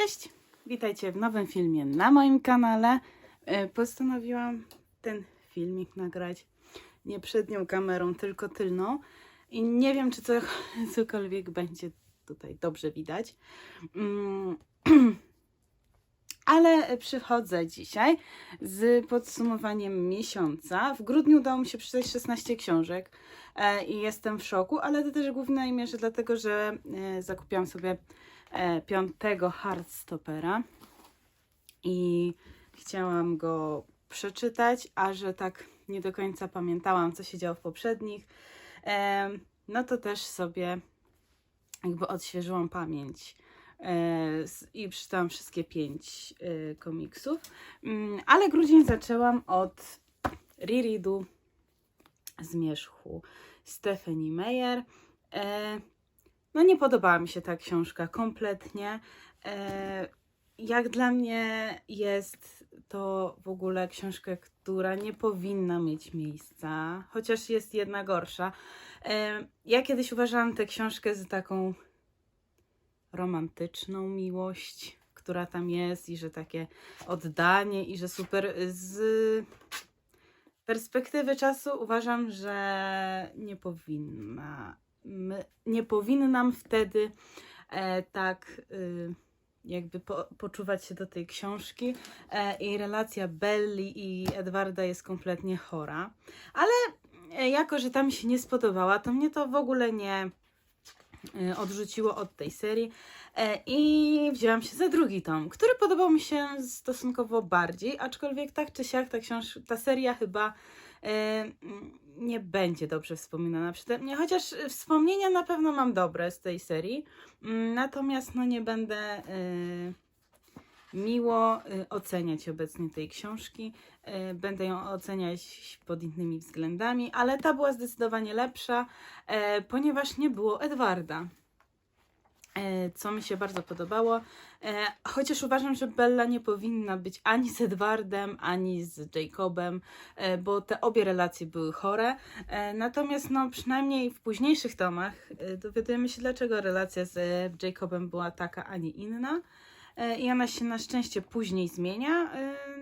Cześć! Witajcie w nowym filmie na moim kanale. Postanowiłam ten filmik nagrać nie przednią kamerą, tylko tylną. I nie wiem, czy cokolwiek będzie tutaj dobrze widać. Ale przychodzę dzisiaj z podsumowaniem miesiąca. W grudniu udało mi się przeczytać 16 książek i jestem w szoku, ale to też w głównej mierze dlatego, że zakupiłam sobie 5. Hardstopera i chciałam go przeczytać, a że tak nie do końca pamiętałam, co się działo w poprzednich, no to też sobie jakby odświeżyłam pamięć i przeczytałam wszystkie 5 komiksów. Ale grudzień zaczęłam od rereadu Zmierzchu Stephenie Meyer. No nie podobała mi się ta książka kompletnie. Jak dla mnie jest to w ogóle książka, która nie powinna mieć miejsca, chociaż jest jedna gorsza. Ja kiedyś uważałam tę książkę za taką romantyczną miłość, która tam jest i że takie oddanie i że super. Z perspektywy czasu uważam, że nie powinnam wtedy tak jakby poczuwać się do tej książki i relacja Belli i Edwarda jest kompletnie chora, ale jako, że tam się nie spodobała, to mnie to w ogóle nie odrzuciło od tej serii i wzięłam się za drugi tom, który podobał mi się stosunkowo bardziej, aczkolwiek tak czy siak ta seria chyba nie będzie dobrze wspominana przeze mnie, chociaż wspomnienia na pewno mam dobre z tej serii, natomiast no nie będę miło oceniać obecnie tej książki, będę ją oceniać pod innymi względami, ale ta była zdecydowanie lepsza, ponieważ nie było Edwarda, co mi się bardzo podobało, chociaż uważam, że Bella nie powinna być ani z Edwardem, ani z Jacobem, bo te obie relacje były chore, natomiast no przynajmniej w późniejszych tomach dowiadujemy się, dlaczego relacja z Jacobem była taka, a nie inna. I ona się na szczęście później zmienia,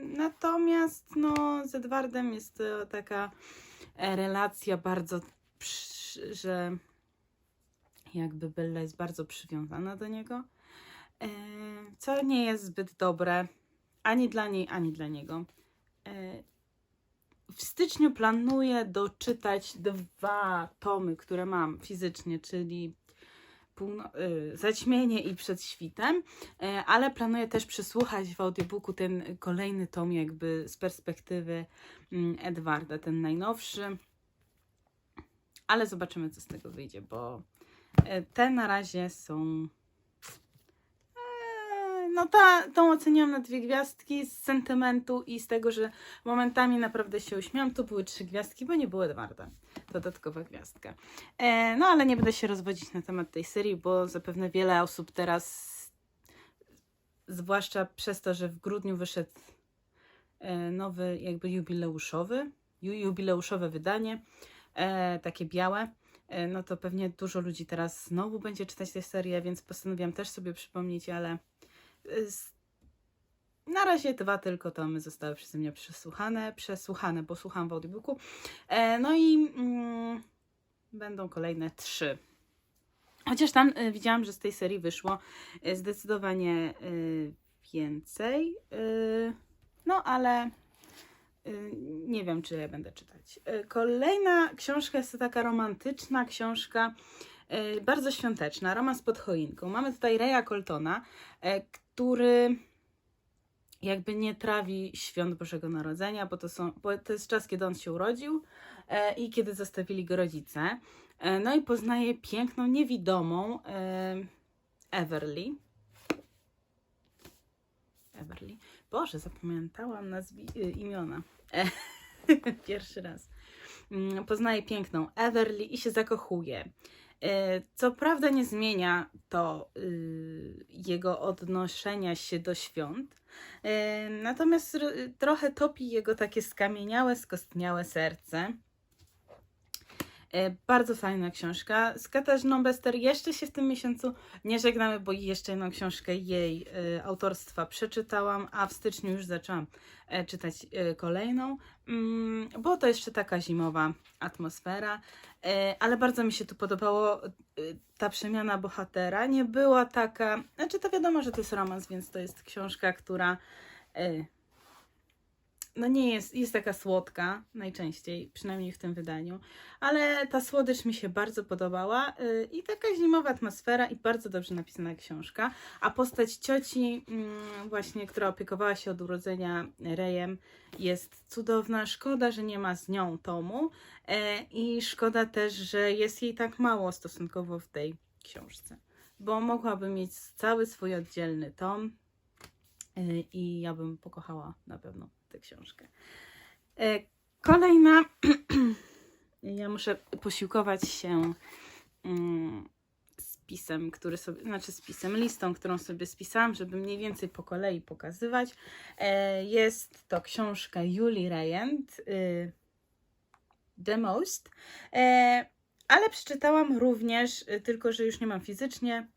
natomiast no z Edwardem jest to taka relacja bardzo, że jakby Bella jest bardzo przywiązana do niego, co nie jest zbyt dobre ani dla niej, ani dla niego. W styczniu planuję doczytać 2 tomy, które mam fizycznie, czyli Zaćmienie i Przed świtem, ale planuję też przesłuchać w audiobooku ten kolejny tom jakby z perspektywy Edwarda, ten najnowszy, ale zobaczymy, co z tego wyjdzie, bo te na razie są no tą oceniłam na 2 gwiazdki z sentymentu i z tego, że momentami naprawdę się uśmiałam. To były 3 gwiazdki, bo nie było Edwarda. Dodatkowa gwiazdka. No ale nie będę się rozwodzić na temat tej serii, bo zapewne wiele osób teraz, zwłaszcza przez to, że w grudniu wyszedł nowy jakby jubileuszowe wydanie, takie białe, no to pewnie dużo ludzi teraz znowu będzie czytać tę serię, więc postanowiłam też sobie przypomnieć, ale na razie 2 tylko tomy zostały przeze mnie przesłuchane, bo słucham w audiobooku. No i będą kolejne 3. Chociaż tam widziałam, że z tej serii wyszło zdecydowanie więcej. No ale nie wiem, czy ja będę czytać. Kolejna książka jest to taka romantyczna książka, bardzo świąteczna, Romans pod choinką. Mamy tutaj Raya Coltona, który jakby nie trawi świąt Bożego Narodzenia, bo to jest czas, kiedy on się urodził i kiedy zostawili go rodzice. No i poznaje piękną, niewidomą Everly. Boże, zapamiętałam imiona. Pierwszy raz. Poznaje piękną Everly i się zakochuje. Co prawda nie zmienia to jego odnoszenia się do świąt, natomiast trochę topi jego takie skamieniałe, skostniałe serce. Bardzo fajna książka. Z Katarzyną Bester jeszcze się w tym miesiącu nie żegnamy, bo jeszcze jedną książkę jej autorstwa przeczytałam, a w styczniu już zaczęłam czytać kolejną, bo to jeszcze taka zimowa atmosfera, ale bardzo mi się tu podobało ta przemiana bohatera. Nie była taka, znaczy to wiadomo, że to jest romans, więc to jest książka, która no nie jest taka słodka najczęściej, przynajmniej w tym wydaniu, ale ta słodycz mi się bardzo podobała i taka zimowa atmosfera i bardzo dobrze napisana książka, a postać cioci właśnie, która opiekowała się od urodzenia Rejem, jest cudowna. Szkoda, że nie ma z nią tomu i szkoda też, że jest jej tak mało stosunkowo w tej książce, bo mogłaby mieć cały swój oddzielny tom i ja bym pokochała na pewno tę książkę. Kolejna, ja muszę posiłkować się spisem, który sobie, znaczy spisem, listą, którą sobie spisałam, żeby mniej więcej po kolei pokazywać. Jest to książka Julii Rejent, The Most, ale przeczytałam również, tylko że już nie mam fizycznie,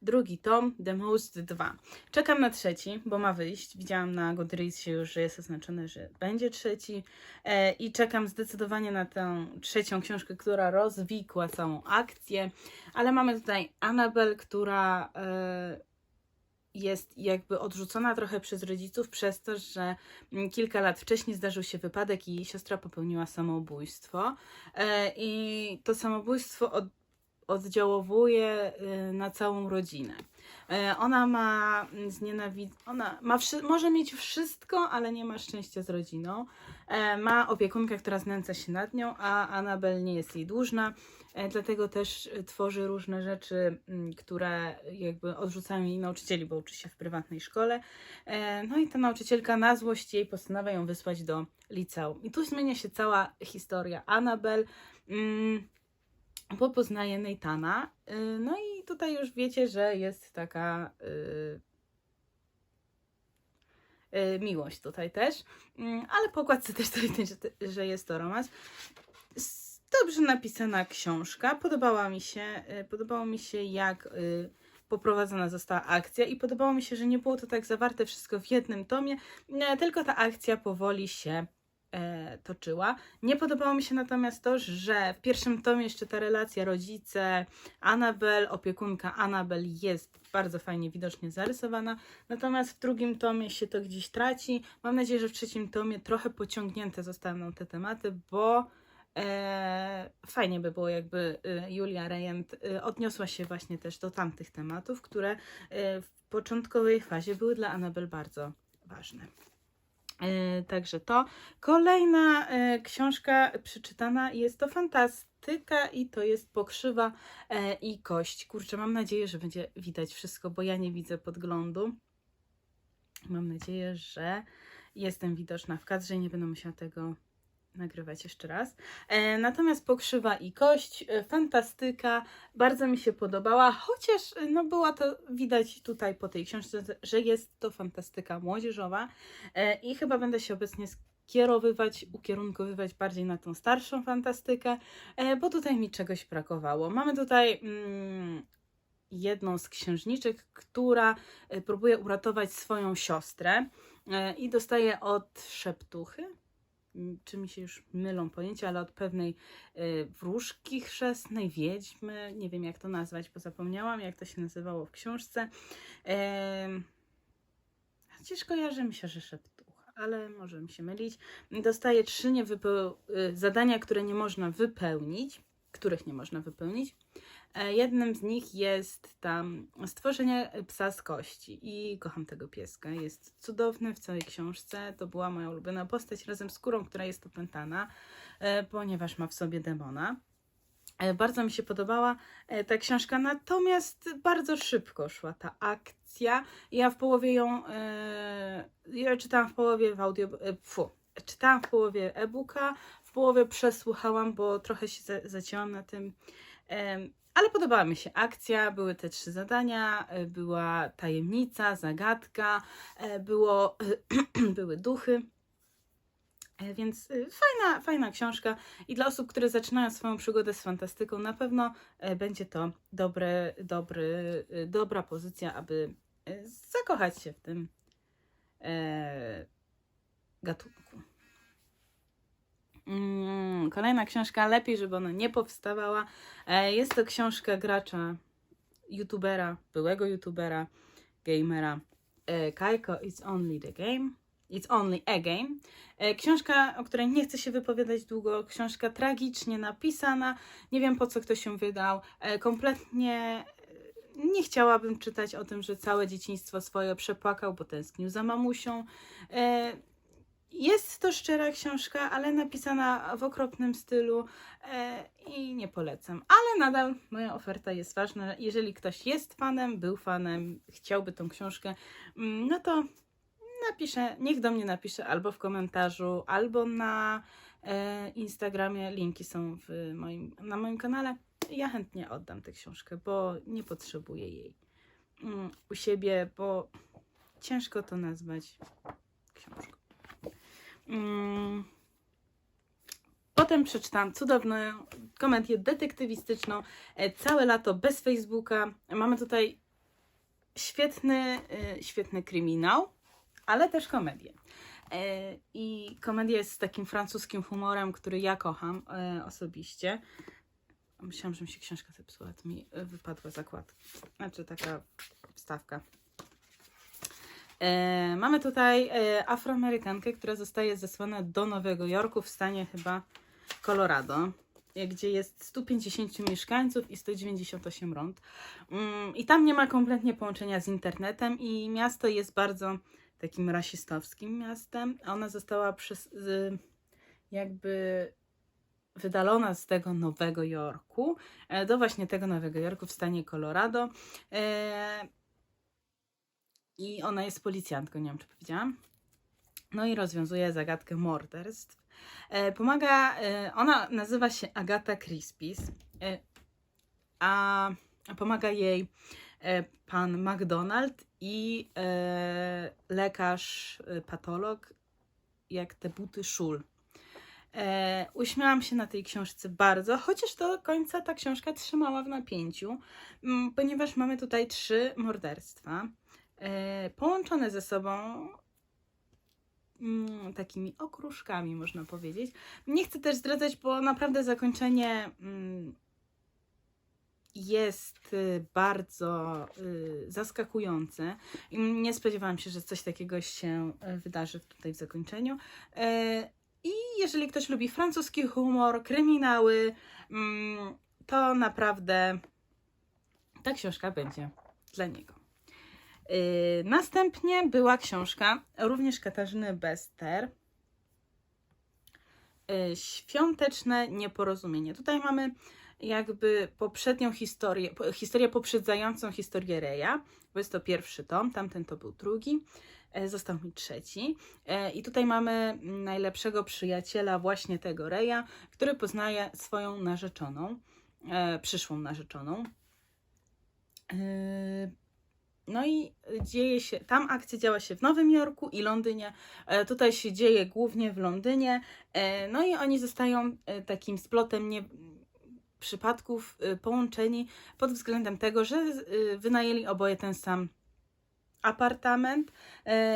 drugi tom, The Most 2. Czekam na trzeci, bo ma wyjść. Widziałam na Goodreadsie już, że jest oznaczone, że będzie trzeci i czekam zdecydowanie na tę trzecią książkę, która rozwikła całą akcję, ale mamy tutaj Annabel, która jest jakby odrzucona trochę przez rodziców przez to, że kilka lat wcześniej zdarzył się wypadek i jej siostra popełniła samobójstwo i to samobójstwo oddziałowuje na całą rodzinę. Ona ma może mieć wszystko, ale nie ma szczęścia z rodziną. Ma opiekunkę, która znęca się nad nią, a Annabel nie jest jej dłużna, dlatego też tworzy różne rzeczy, które jakby odrzucają jej nauczycieli, bo uczy się w prywatnej szkole. No i ta nauczycielka na złość jej postanawia ją wysłać do liceum. I tu zmienia się cała historia Annabel, bo poznaje Nathana. No i tutaj już wiecie, że jest taka miłość tutaj też, ale po okładce też to widać, że jest to romans. Dobrze napisana książka, podobało mi się jak poprowadzona została akcja i podobało mi się, że nie było to tak zawarte wszystko w jednym tomie, tylko ta akcja powoli się toczyła. Nie podobało mi się natomiast to, że w pierwszym tomie jeszcze ta relacja rodzice Annabel, opiekunka Annabel jest bardzo fajnie widocznie zarysowana, natomiast w drugim tomie się to gdzieś traci. Mam nadzieję, że w trzecim tomie trochę pociągnięte zostaną te tematy, bo fajnie by było, jakby Julia Rejent odniosła się właśnie też do tamtych tematów, które w początkowej fazie były dla Annabel bardzo ważne. Także to. Kolejna książka przeczytana jest to fantastyka i to jest Pokrzywa i kość. Kurczę, mam nadzieję, że będzie widać wszystko, bo ja nie widzę podglądu. Mam nadzieję, że jestem widoczna w kadrze i nie będę musiała tego nagrywać jeszcze raz. Natomiast Pokrzywa i kość, fantastyka, bardzo mi się podobała, chociaż no była to widać tutaj po tej książce, że jest to fantastyka młodzieżowa i chyba będę się obecnie ukierunkowywać bardziej na tą starszą fantastykę, bo tutaj mi czegoś brakowało. Mamy tutaj jedną z księżniczek, która próbuje uratować swoją siostrę i dostaje od szeptuchy, czy mi się już mylą pojęcia, ale od pewnej wróżki chrzestnej, wiedźmy, nie wiem jak to nazwać, bo zapomniałam jak to się nazywało w książce. Chociaż kojarzy mi się, że szeptucha, ale może mi się mylić. Dostaje 3 zadania, których nie można wypełnić. Jednym z nich jest tam stworzenie psa z kości i kocham tego pieska. Jest cudowny w całej książce. To była moja ulubiona postać razem z kurą, która jest opętana, ponieważ ma w sobie demona. Bardzo mi się podobała ta książka, natomiast bardzo szybko szła ta akcja. Ja czytałam w połowie czytałam w połowie e-booka, w połowie przesłuchałam, było trochę się zacięłam na tym. Ale podobała mi się akcja, były te 3 zadania, była tajemnica, zagadka, były duchy. Więc fajna książka i dla osób, które zaczynają swoją przygodę z fantastyką, na pewno będzie to dobra pozycja, aby zakochać się w tym gatunku. Kolejna książka, lepiej, żeby ona nie powstawała. Jest to książka gracza, byłego youtubera, gamera. Kaiko, It's Only the Game. It's Only a Game. Książka, o której nie chcę się wypowiadać długo. Książka tragicznie napisana. Nie wiem, po co ktoś się wydał. Kompletnie nie chciałabym czytać o tym, że całe dzieciństwo swoje przepłakał, bo tęsknił za mamusią. Jest to szczera książka, ale napisana w okropnym stylu i nie polecam. Ale nadal moja oferta jest ważna. Jeżeli ktoś jest fanem, był fanem, chciałby tą książkę, no to niech do mnie napisze albo w komentarzu, albo na Instagramie. Linki są na moim kanale. Ja chętnie oddam tę książkę, bo nie potrzebuję jej u siebie, bo ciężko to nazwać książką. Potem przeczytałam cudowną komedię detektywistyczną Całe lato bez Facebooka. Mamy tutaj świetny kryminał, ale też komedię. I komedia jest z takim francuskim humorem, który ja kocham osobiście. Myślałam, że mi się książka zepsuła, to mi wypadła zakładka. Znaczy taka wstawka. Mamy tutaj Afroamerykankę, która zostaje zesłana do Nowego Jorku w stanie chyba Colorado, gdzie jest 150 mieszkańców i 198 rond. I tam nie ma kompletnie połączenia z internetem i miasto jest bardzo takim rasistowskim miastem. Ona została jakby wydalona z tego Nowego Jorku do właśnie tego Nowego Jorku w stanie Colorado. I ona jest policjantką, nie wiem, czy powiedziałam. No i rozwiązuje zagadkę morderstw. Ona nazywa się Agatha Crispis, a pomaga jej pan McDonald i lekarz, patolog, jak te buty Szul. Uśmiałam się na tej książce bardzo, chociaż do końca ta książka trzymała w napięciu, ponieważ mamy tutaj 3 morderstwa połączone ze sobą takimi okruszkami, można powiedzieć. Nie chcę też zdradzać, bo naprawdę zakończenie jest bardzo zaskakujące. Nie spodziewałam się, że coś takiego się wydarzy tutaj w zakończeniu. I jeżeli ktoś lubi francuski humor, kryminały, to naprawdę ta książka będzie dla niego. Następnie była książka również Katarzyny Bester, Świąteczne nieporozumienie. Tutaj mamy jakby poprzednią historię poprzedzającą historię Reja, bo jest to pierwszy tom, tamten to był drugi, został mi trzeci. I tutaj mamy najlepszego przyjaciela właśnie tego Reja, który poznaje swoją narzeczoną, przyszłą narzeczoną. No i tam akcja działa się w Nowym Jorku i Londynie. Tutaj się dzieje głównie w Londynie. No i oni zostają takim splotem przypadków połączeni pod względem tego, że wynajęli oboje ten sam apartament,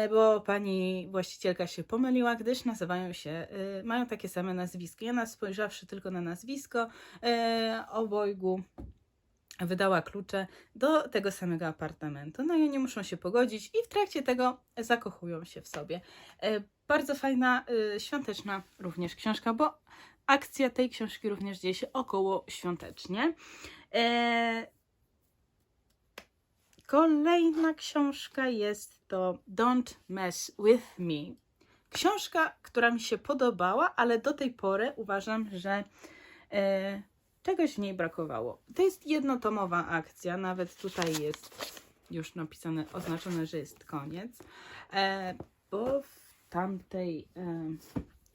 bo pani właścicielka się pomyliła, gdyż mają takie same nazwisko. Ona, spojrzawszy tylko na nazwisko, obojgu wydała klucze do tego samego apartamentu. No i oni muszą się pogodzić i w trakcie tego zakochują się w sobie. Bardzo fajna, świąteczna również książka, bo akcja tej książki również dzieje się około świątecznie. Kolejna książka jest to Don't Mess With Me. Książka, która mi się podobała, ale do tej pory uważam, że czegoś w niej brakowało. To jest jednotomowa akcja, nawet tutaj jest już napisane, oznaczone, że jest koniec, bo w tamtej,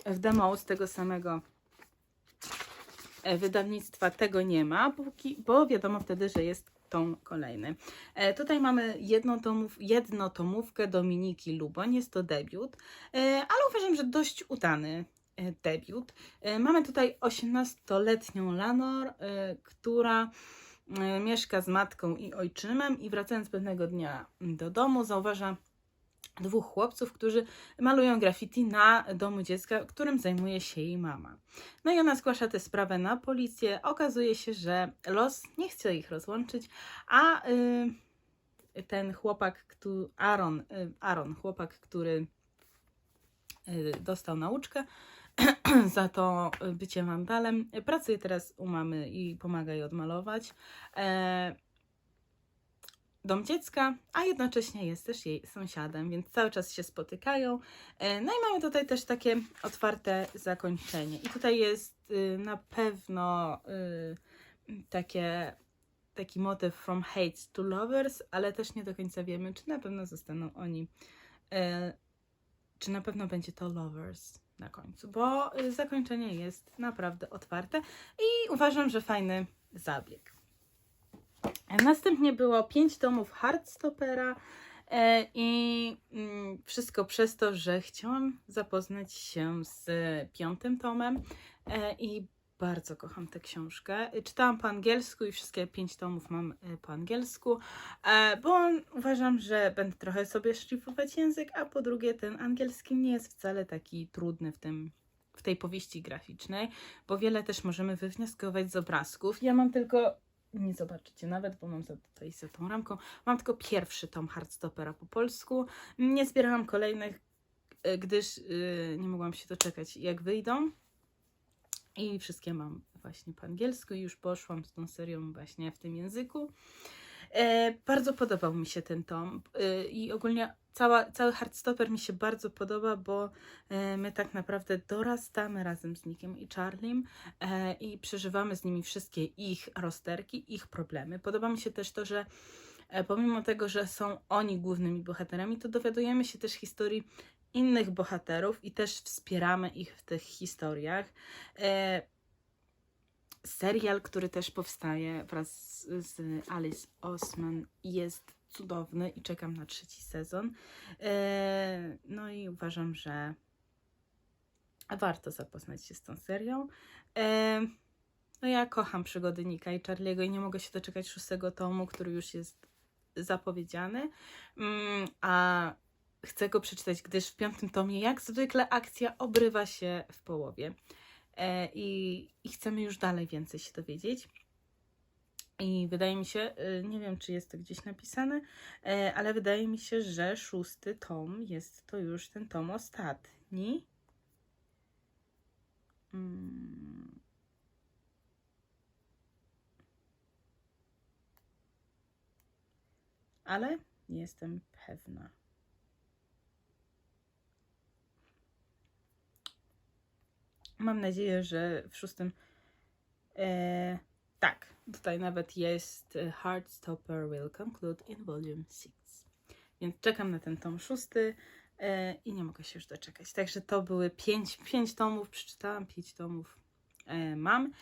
w demo z tego samego wydawnictwa tego nie ma, bo wiadomo wtedy, że jest tom kolejny. Tutaj mamy jednotomówkę Dominiki Luboń, jest to debiut, ale uważam, że dość udany. debiut. Mamy tutaj 18-letnią Lanor, która mieszka z matką i ojczymem i wracając pewnego dnia do domu zauważa dwóch chłopców, którzy malują graffiti na domu dziecka, którym zajmuje się jej mama. No i ona zgłasza tę sprawę na policję. Okazuje się, że los nie chce ich rozłączyć, a ten chłopak, Aaron, chłopak, który dostał nauczkę za to bycie wandalem, pracuje teraz u mamy i pomaga jej odmalować dom dziecka, a jednocześnie jest też jej sąsiadem, więc cały czas się spotykają. No i mamy tutaj też takie otwarte zakończenie. I tutaj jest na pewno taki motyw from hate to lovers, ale też nie do końca wiemy, czy na pewno zostaną oni, czy na pewno będzie to lovers na końcu, bo zakończenie jest naprawdę otwarte i uważam, że fajny zabieg. Następnie było 5 tomów Heartstoppera i wszystko przez to, że chciałam zapoznać się z 5. tomem i bardzo kocham tę książkę. Czytałam po angielsku i wszystkie 5 tomów mam po angielsku, bo uważam, że będę trochę sobie szlifować język, a po drugie ten angielski nie jest wcale taki trudny w tej powieści graficznej, bo wiele też możemy wywnioskować z obrazków. Ja mam tylko, nie zobaczycie nawet, bo mam tutaj za tą ramką, mam tylko 1. tom Heartstoppera po polsku. Nie zbierałam kolejnych, gdyż nie mogłam się doczekać, jak wyjdą. I wszystkie mam właśnie po angielsku i już poszłam z tą serią właśnie w tym języku. Bardzo podobał mi się ten tom i ogólnie cały Heartstopper mi się bardzo podoba, bo my tak naprawdę dorastamy razem z Nickiem i Charliem i przeżywamy z nimi wszystkie ich rozterki, ich problemy. Podoba mi się też to, że pomimo tego, że są oni głównymi bohaterami, to dowiadujemy się też historii innych bohaterów i też wspieramy ich w tych historiach. Serial, który też powstaje wraz z Alice Oseman, jest cudowny i czekam na 3. sezon. No i uważam, że warto zapoznać się z tą serią. No ja kocham przygody Nicka i Charliego i nie mogę się doczekać 6. tomu, który już jest zapowiedziany. A chcę go przeczytać, gdyż w 5. tomie jak zwykle akcja obrywa się w połowie. I chcemy już dalej więcej się dowiedzieć. I wydaje mi się, nie wiem czy jest to gdzieś napisane, ale wydaje mi się, że 6. tom jest to już ten tom ostatni. Ale nie jestem pewna. Mam nadzieję, że w 6. Tak, tutaj nawet jest Heartstopper will conclude in volume 6. Więc czekam na ten tom 6 i nie mogę się już doczekać. Także to były 5 tomów, przeczytałam 5 tomów mam.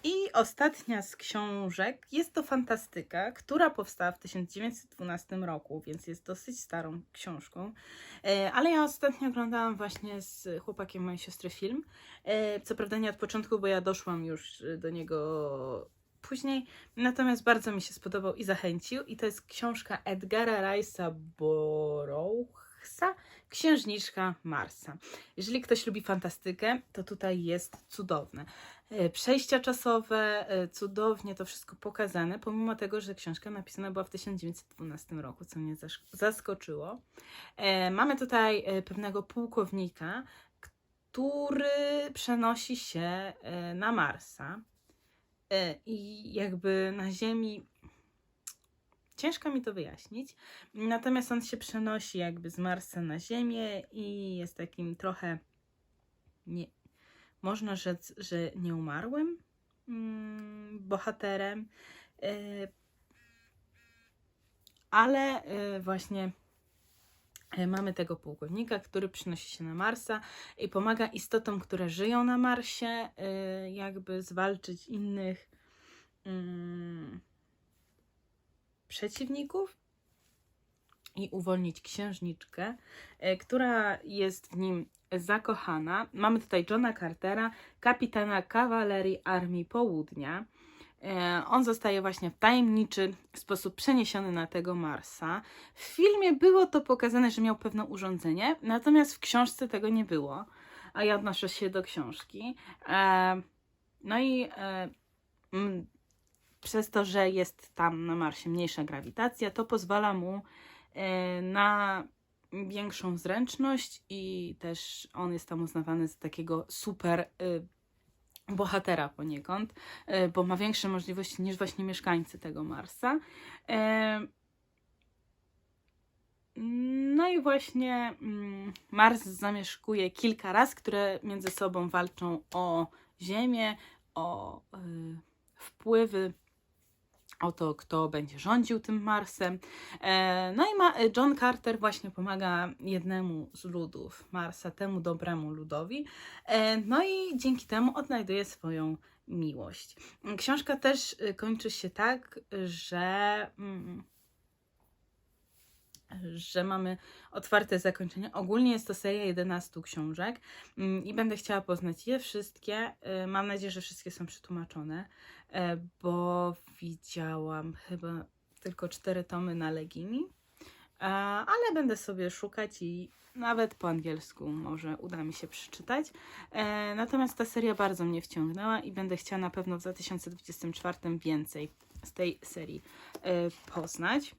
I ostatnia z książek jest to fantastyka, która powstała w 1912 roku, więc jest dosyć starą książką. Ale ja ostatnio oglądałam właśnie z chłopakiem mojej siostry film. Co prawda nie od początku, bo ja doszłam już do niego później. Natomiast bardzo mi się spodobał i zachęcił. I to jest książka Edgara Rice'a Burroughsa, Księżniczka Marsa. Jeżeli ktoś lubi fantastykę, to tutaj jest cudowne. Przejścia czasowe, cudownie to wszystko pokazane, pomimo tego, że książka napisana była w 1912 roku, co mnie zaskoczyło. Mamy tutaj pewnego pułkownika, który przenosi się na Marsa i jakby na Ziemi ciężko mi to wyjaśnić, natomiast on się przenosi jakby z Marsa na Ziemię i jest takim trochę, można rzec, że nieumarłym bohaterem, ale właśnie mamy tego pułkownika, który przynosi się na Marsa i pomaga istotom, które żyją na Marsie, jakby zwalczyć innych przeciwników. i uwolnić księżniczkę, która jest w nim zakochana. Mamy tutaj Johna Cartera, kapitana kawalerii Armii Południa. On zostaje właśnie w tajemniczy sposób przeniesiony na tego Marsa. W filmie było to pokazane, że miał pewne urządzenie, natomiast w książce tego nie było, a ja odnoszę się do książki. No i przez to, że jest tam na Marsie mniejsza grawitacja, to pozwala mu na większą zręczność i też on jest tam uznawany za takiego super bohatera poniekąd, bo ma większe możliwości niż właśnie mieszkańcy tego Marsa. No i właśnie Mars zamieszkuje kilka ras, które między sobą walczą o Ziemię, o wpływy, o to, kto będzie rządził tym Marsem. No i John Carter właśnie pomaga jednemu z ludów Marsa, temu dobremu ludowi. No i dzięki temu odnajduje swoją miłość. Książka też kończy się tak, że mamy otwarte zakończenie. Ogólnie jest to seria 11 książek i będę chciała poznać je wszystkie. Mam nadzieję, że wszystkie są przetłumaczone, bo widziałam chyba tylko 4 tomy na Legimi, ale będę sobie szukać i nawet po angielsku może uda mi się przeczytać. Natomiast ta seria bardzo mnie wciągnęła i będę chciała na pewno w 2024 więcej z tej serii poznać.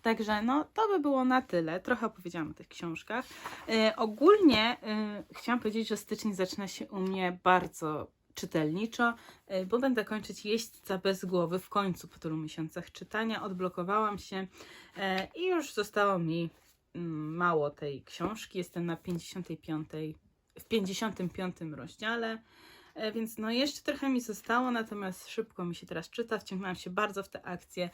Także no, to by było na tyle. Trochę opowiedziałam o tych książkach. Ogólnie chciałam powiedzieć, że styczeń zaczyna się u mnie bardzo czytelniczo, bo będę kończyć Jeźdźca bez głowy w końcu po tylu miesiącach czytania. Odblokowałam się i już zostało mi mało tej książki. Jestem na 55 rozdziale. Więc no jeszcze trochę mi zostało, natomiast szybko mi się teraz czyta, wciągnęłam się bardzo w tę akcję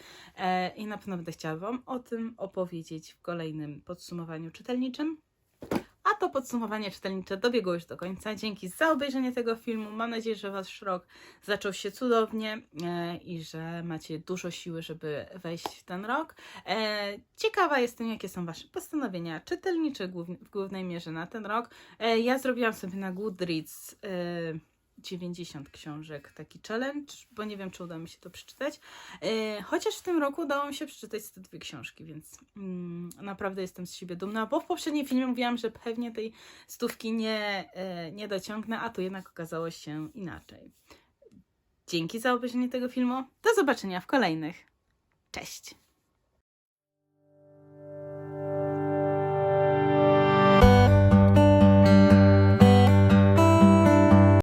i na pewno będę chciała Wam o tym opowiedzieć w kolejnym podsumowaniu czytelniczym. A to podsumowanie czytelnicze dobiegło już do końca. Dzięki za obejrzenie tego filmu. Mam nadzieję, że Wasz rok zaczął się cudownie i że macie dużo siły, żeby wejść w ten rok. Ciekawa jestem, jakie są Wasze postanowienia czytelnicze w głównej mierze na ten rok. Ja zrobiłam sobie na Goodreads 90 książek, taki challenge, bo nie wiem, czy uda mi się to przeczytać. Chociaż w tym roku udało mi się przeczytać 102 książki, więc naprawdę jestem z siebie dumna, bo w poprzednim filmie mówiłam, że pewnie tej 100 nie dociągnę, a tu jednak okazało się inaczej. Dzięki za obejrzenie tego filmu. Do zobaczenia w kolejnych. Cześć!